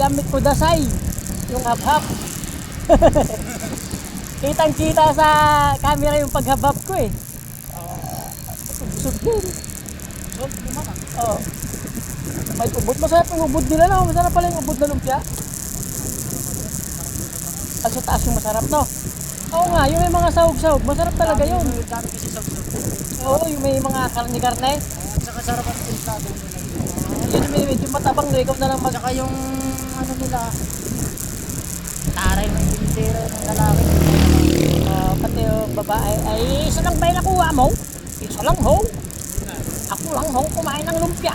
Yamit ko dasay. Yung hap-hap. Kitang-kita sa camera yung pag-hap-hap ko eh. Busog din. Salt naman ah. Oo. May ubod. Masarap yung ubod nila, no? Masarap pala yung ubod na lumpia. At sa taas yung masarap, no? Oo nga, yung may mga sahog-sahog. Masarap talaga yun. Dami kasi salt. Oo, yung may mga karne-karne. At saka sarap ang pintado nila. Yun yung medyo matabang, no? Ikaw na lang At saka yung ano nila, taray ng bintero ng lalaki. pati yung babae. Ay, isa lang ba yung nakuha mo? Isa lang, ho? Ako lang, ho, kumain ng lumpia.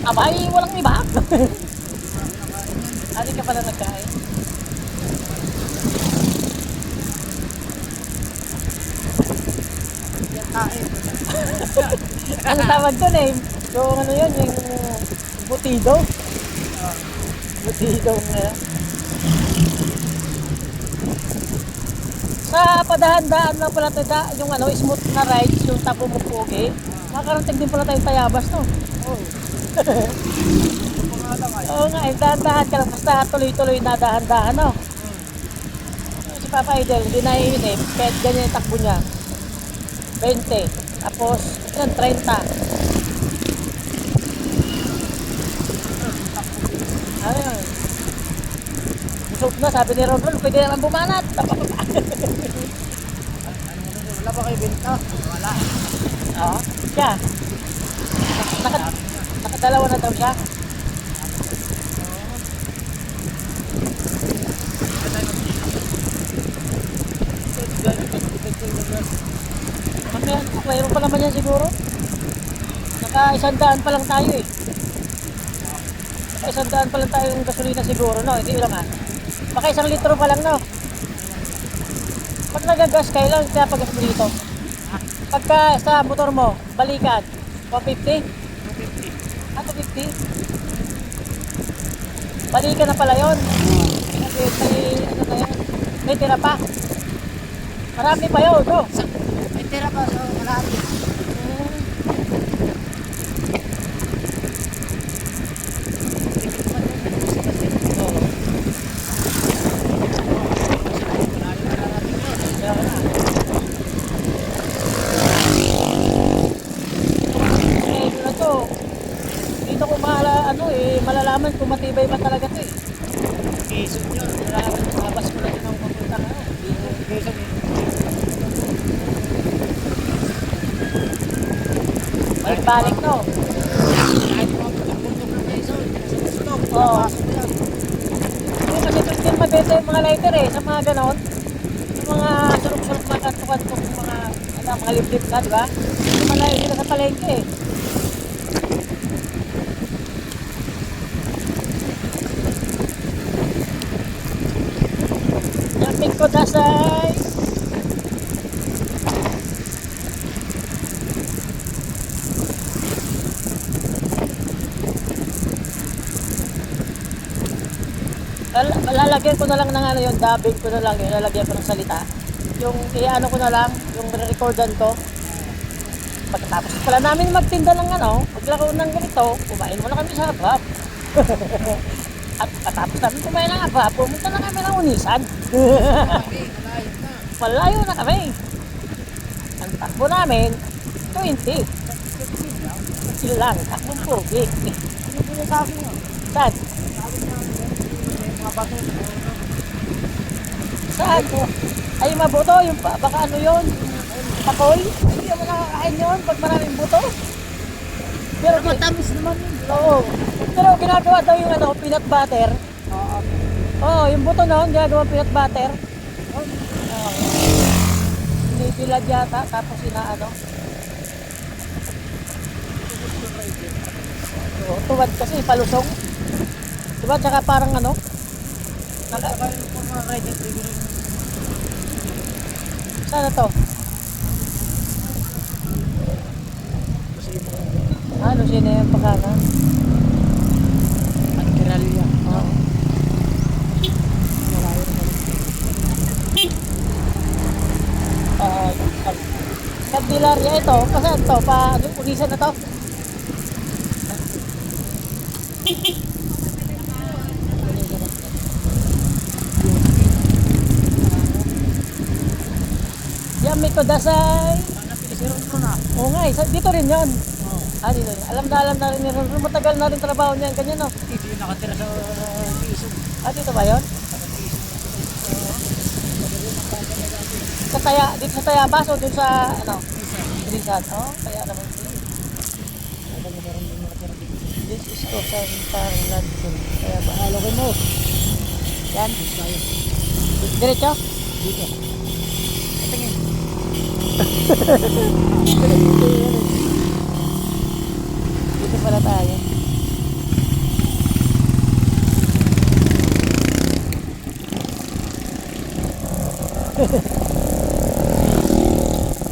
Abay, walang iba. Hindi ka pala nagkain. Yan tayo. Ano tawag doon eh? Yung ano yun, yung butido. Butido nga. Sa padahan-dahan lang pala tayo, yung ano, smooth na rides, yung tapo mo pogi. Makarating din pala tayong Tayabas, no? Oo. Oo nga, eh, dahan-dahan ka lang. Basta tuloy-tuloy na dahan-dahan, no? Si Papa Idol, hindi naiinip. Kahit ganyan yung takbo niya. 20. Tapos, yun, 30. Ayun. Busog na, sabi ni Ron, pwede naman bumanat. Wala ba kayo benta? Wala. Oo, siya. Nakadalawa na daw siya. Mamaya, mayroon pa naman yan siguro. Naka-100 pa lang tayo eh. Naka-100 pa lang tayo yung gasolina siguro, no? Hindi lang ah. Baka 1 litro pa lang, no? Pag nagagas, kailan kaya pag dito? Pagka sa motor mo, balikan, 150? 250. Ah, 250? Balikan na pala yun. Kasi may, ano na yun, may tira pa. Marami pa yun, no? May tira pa sa kalahati. Oo. Kaya na. Eh, ito na to. Dito ko malalaman kung matibay ba talaga to eh. Quezon yun. Malalaman kung labas ko lang yung papunta na. Dito. Quezon eh. Balik-balik no. Kahit mga pagkapuntok ng Quezon. Stop. Oo. Pasok yan. Kasi doon din mabenta yung mga lighter eh, sa mga ganon. Sa mga surok-surok mga kanto-kanto, mga liblib na, di ba? Malayo sila sa palengke eh. Yamin ko dasay. Lalagyan ko na lang ng ano yung dubbing ko na lang yun, lalagyan ko ng salita. Yung iano ko na lang, yung recordan ko. Pagkatapos pala namin magtinda ng ano, maglaro ng ganito, kumain muna kami sa hap-hap. At pagkatapos namin kumain ng hap-hap, pumunta na kami ng Unisan. Malayo na. Malayo na kami. Ang takbo namin, 20. Chill lang, takbong pogi. Sino po yung sabi nyo? Saan? Sabi nyo, mga bato. Saan? Ay, mabuto, yung baka ano yun? Pakoy? Hindi mo nakakain yun pag maraming buto. Pero Matamis naman yun. oo. Pero ginagawa daw yung ano, peanut butter. Oo. Oo, yung buto noon, ginagawa peanut butter. Binibilad yata, tapos ano. Oo, tuwad kasi, palusong. Diba, tsaka parang ano. Saka yung mga riding trigger. Sana to? Lucena yung pagkaka. Pagkiralya. Oo. Candelaria ito, saan to? Ulisan na to? Yami ko dasay. Sana pinisiro ko na. Oo nga eh, dito rin yun. Oo. Dito rin. Alam na rin ni Ron. Matagal na rin trabaho niyan, ganyan no. Dito yung nakatira sa piso. Dito ba yun? Dito sa Tayabas o dun sa, Rizal? Oh, kaya naman. This is Osan Tarlac. Kaya ba? Halokin mo. Yan. Diretso? Dito. Tingin. Dito pala tayo.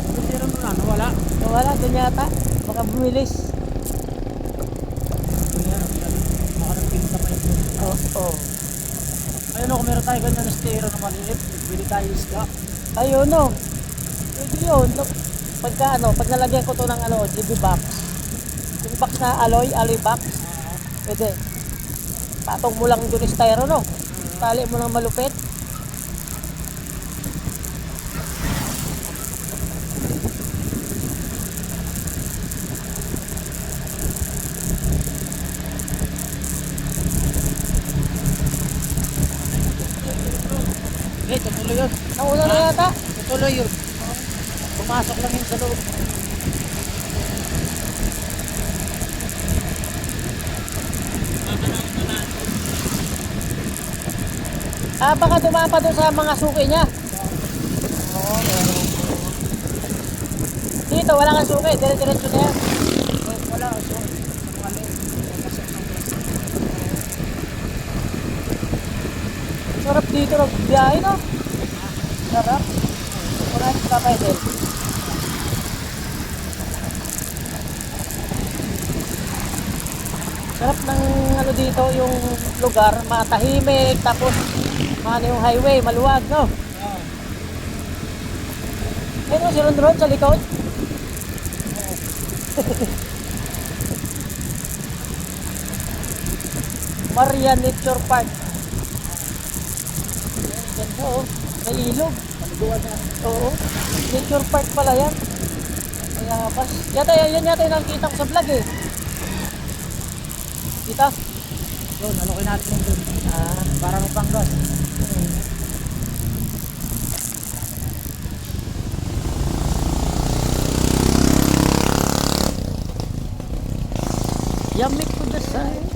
Pinisiro ko na. Nawala. Wala, dun yata. Baka bumilis. Makarapinta pa yun. Oo. Ayun o, kung meron tayo ganyan na stero na maliit, bili tayo isda. Ayun no. Pwede yun. Pag nalagyan ko to ng GB box. Yung box na alloy box. Pwede. Patong mo lang dun styro no. Tali mo lang malupit. Eh, tutuloy yun. Nauna na yata. Tutuloy yun. Pumasok lang yun sa loob. Baka dumaan pa doon sa mga suki niya. Oo, dito, wala kang suki. Dire-diretso na yan. Wala. So, mga loob. Pumasok ng plastic. Sarap dito magbiyahe no. Sarap. Wala nang kapay-del. Sarap ng dito yung lugar, matahimik, tapos yung highway, maluwag, no? Oo. Ayun, si Ron sa likod. Maria Nature Park. Ganda oh, may ilog. Paliguan na. Oo, Nature Park pala yan. Kaya pas, yan yata yung nakikita ko sa vlog eh. Dito? Yun, alokin natin yung dun. Para mapanggas. Yummy ko dasay.